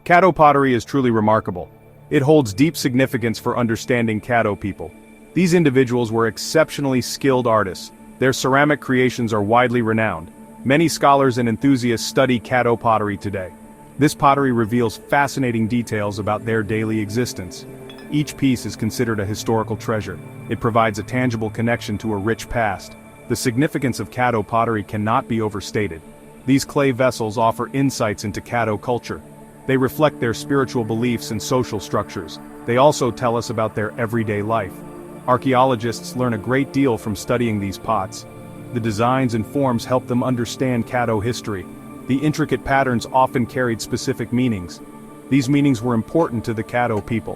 Caddo pottery is truly remarkable. It holds deep significance for understanding Caddo people. These individuals were exceptionally skilled artists. Their ceramic creations are widely renowned. Many scholars and enthusiasts study Caddo pottery today. This pottery reveals fascinating details about their daily existence. Each piece is considered a historical treasure. It provides a tangible connection to a rich past. The significance of Caddo pottery cannot be overstated. These clay vessels offer insights into Caddo culture. They reflect their spiritual beliefs and social structures. They also tell us about their everyday life. Archaeologists learn a great deal from studying these pots. The designs and forms help them understand Caddo history. The intricate patterns often carried specific meanings. These meanings were important to the Caddo people.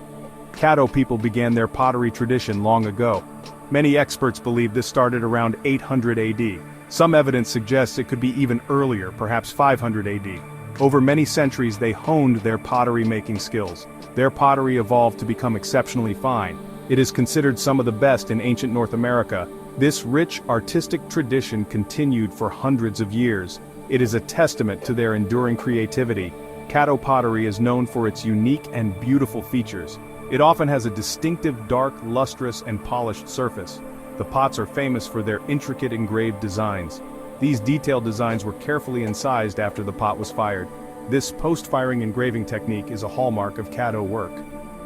Caddo people began their pottery tradition long ago. Many experts believe this started around 800 AD. Some evidence suggests it could be even earlier, perhaps 500 AD. Over many centuries they honed their pottery-making skills. Their pottery evolved to become exceptionally fine. It is considered some of the best in ancient North America. This rich artistic tradition continued for hundreds of years. It is a testament to their enduring creativity. Caddo pottery is known for its unique and beautiful features. It often has a distinctive dark, lustrous, and polished surface. The pots are famous for their intricate engraved designs. These detailed designs were carefully incised after the pot was fired. This post-firing engraving technique is a hallmark of Caddo work.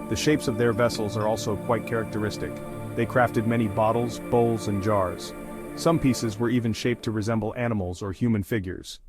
The shapes of their vessels are also quite characteristic. They crafted many bottles, bowls, and jars. Some pieces were even shaped to resemble animals or human figures.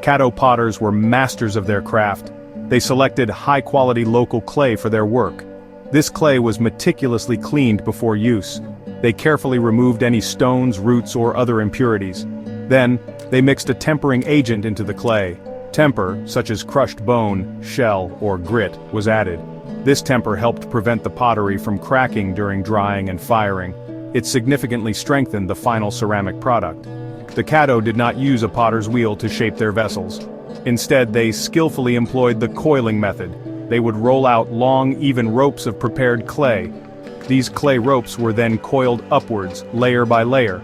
Caddo potters were masters of their craft. They selected high-quality local clay for their work. This clay was meticulously cleaned before use. They carefully removed any stones, roots, or other impurities. Then, they mixed a tempering agent into the clay. Temper, such as crushed bone, shell, or grit, was added. This temper helped prevent the pottery from cracking during drying and firing. It significantly strengthened the final ceramic product. The Caddo did not use a potter's wheel to shape their vessels. Instead, they skillfully employed the coiling method. They would roll out long, even ropes of prepared clay. These clay ropes were then coiled upwards, layer by layer.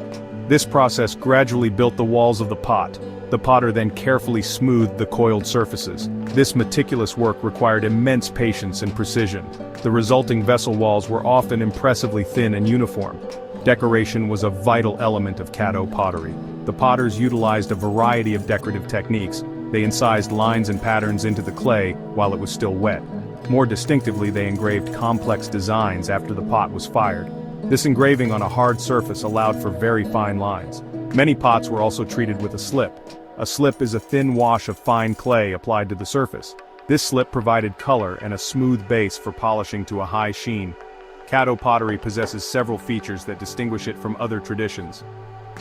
This process gradually built the walls of the pot. The potter then carefully smoothed the coiled surfaces. This meticulous work required immense patience and precision. The resulting vessel walls were often impressively thin and uniform. Decoration was a vital element of Caddo pottery. The potters utilized a variety of decorative techniques. They incised lines and patterns into the clay while it was still wet. More distinctively, they engraved complex designs after the pot was fired. This engraving on a hard surface allowed for very fine lines. Many pots were also treated with a slip. A slip is a thin wash of fine clay applied to the surface. This slip provided color and a smooth base for polishing to a high sheen. Caddo pottery possesses several features that distinguish it from other traditions.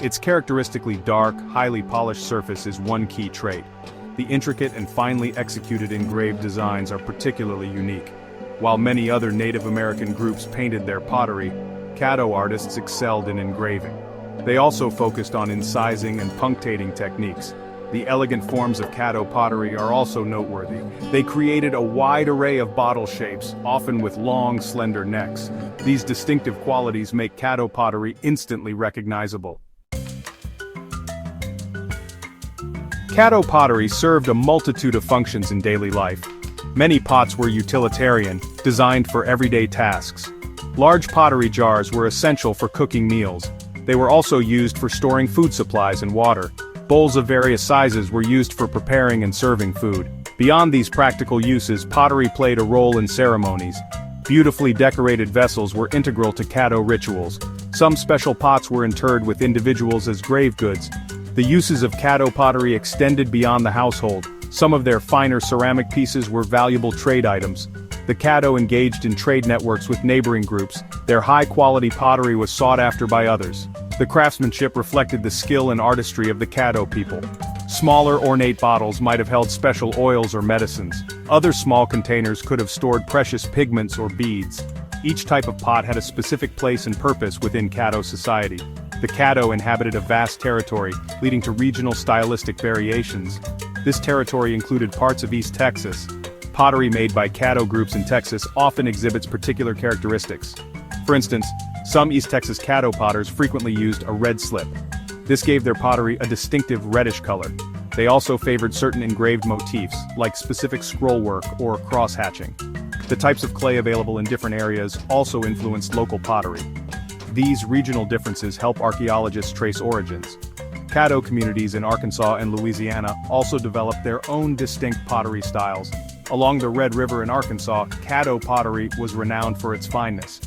Its characteristically dark, highly polished surface is one key trait. The intricate and finely executed engraved designs are particularly unique. While many other Native American groups painted their pottery, Caddo artists excelled in engraving. They also focused on incising and punctating techniques. The elegant forms of Caddo pottery are also noteworthy. They created a wide array of bottle shapes, often with long, slender necks. These distinctive qualities make Caddo pottery instantly recognizable. Caddo pottery served a multitude of functions in daily life. Many pots were utilitarian, designed for everyday tasks. Large pottery jars were essential for cooking meals. They were also used for storing food supplies and water. Bowls of various sizes were used for preparing and serving food. Beyond these practical uses, pottery played a role in ceremonies. Beautifully decorated vessels were integral to Caddo rituals. Some special pots were interred with individuals as grave goods. The uses of Caddo pottery extended beyond the household. Some of their finer ceramic pieces were valuable trade items. The Caddo engaged in trade networks with neighboring groups. Their high-quality pottery was sought after by others. The craftsmanship reflected the skill and artistry of the Caddo people. Smaller ornate bottles might have held special oils or medicines. Other small containers could have stored precious pigments or beads. Each type of pot had a specific place and purpose within Caddo society. The Caddo inhabited a vast territory, leading to regional stylistic variations. This territory included parts of East Texas. Pottery made by Caddo groups in Texas often exhibits particular characteristics. For instance, some East Texas Caddo potters frequently used a red slip. This gave their pottery a distinctive reddish color. They also favored certain engraved motifs, like specific scrollwork or cross-hatching. The types of clay available in different areas also influenced local pottery. These regional differences help archaeologists trace origins. Caddo communities in Arkansas and Louisiana also developed their own distinct pottery styles. Along the Red River in Arkansas, Caddo pottery was renowned for its fineness.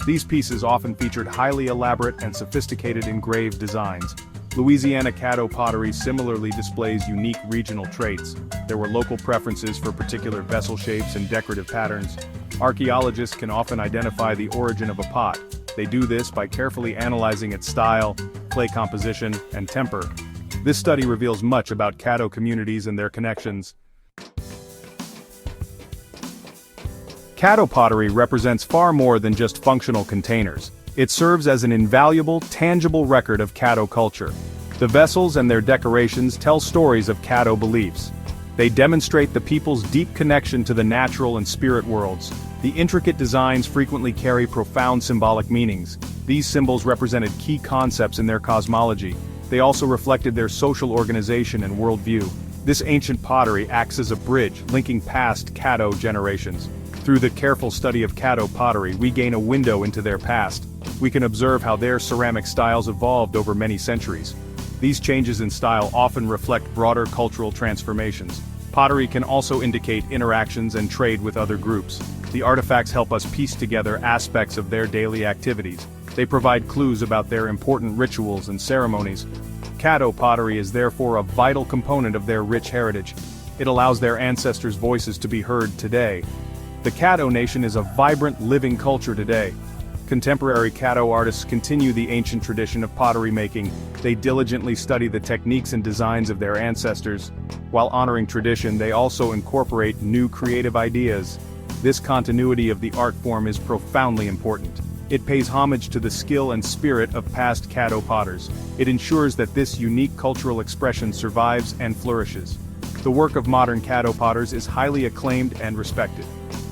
These pieces often featured highly elaborate and sophisticated engraved designs. Louisiana Caddo pottery similarly displays unique regional traits. There were local preferences for particular vessel shapes and decorative patterns. Archaeologists can often identify the origin of a pot. They do this by carefully analyzing its style, clay composition, and temper. This study reveals much about Caddo communities and their connections. Caddo pottery represents far more than just functional containers. It serves as an invaluable, tangible record of Caddo culture. The vessels and their decorations tell stories of Caddo beliefs. They demonstrate the people's deep connection to the natural and spirit worlds. The intricate designs frequently carry profound symbolic meanings. These symbols represented key concepts in their cosmology. They also reflected their social organization and worldview. This ancient pottery acts as a bridge linking past Caddo generations. Through the careful study of Caddo pottery, we gain a window into their past. We can observe how their ceramic styles evolved over many centuries. These changes in style often reflect broader cultural transformations. Pottery can also indicate interactions and trade with other groups. The artifacts help us piece together aspects of their daily activities. They provide clues about their important rituals and ceremonies. Caddo pottery is therefore a vital component of their rich heritage. It allows their ancestors' voices to be heard today. The Caddo nation is a vibrant, living culture today. Contemporary Caddo artists continue the ancient tradition of pottery making. They diligently study the techniques and designs of their ancestors. While honoring tradition, they also incorporate new creative ideas. This continuity of the art form is profoundly important. It pays homage to the skill and spirit of past Caddo potters. It ensures that this unique cultural expression survives and flourishes. The work of modern Caddo potters is highly acclaimed and respected.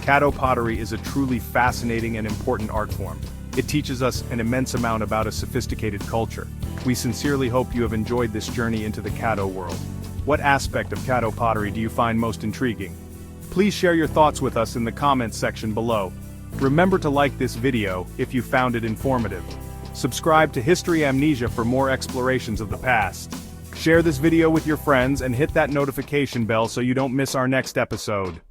Caddo pottery is a truly fascinating and important art form. It teaches us an immense amount about a sophisticated culture. We sincerely hope you have enjoyed this journey into the Caddo world. What aspect of Caddo pottery do you find most intriguing? Please share your thoughts with us in the comments section below. Remember to like this video if you found it informative. Subscribe to History Amnesia for more explorations of the past. Share this video with your friends and hit that notification bell so you don't miss our next episode.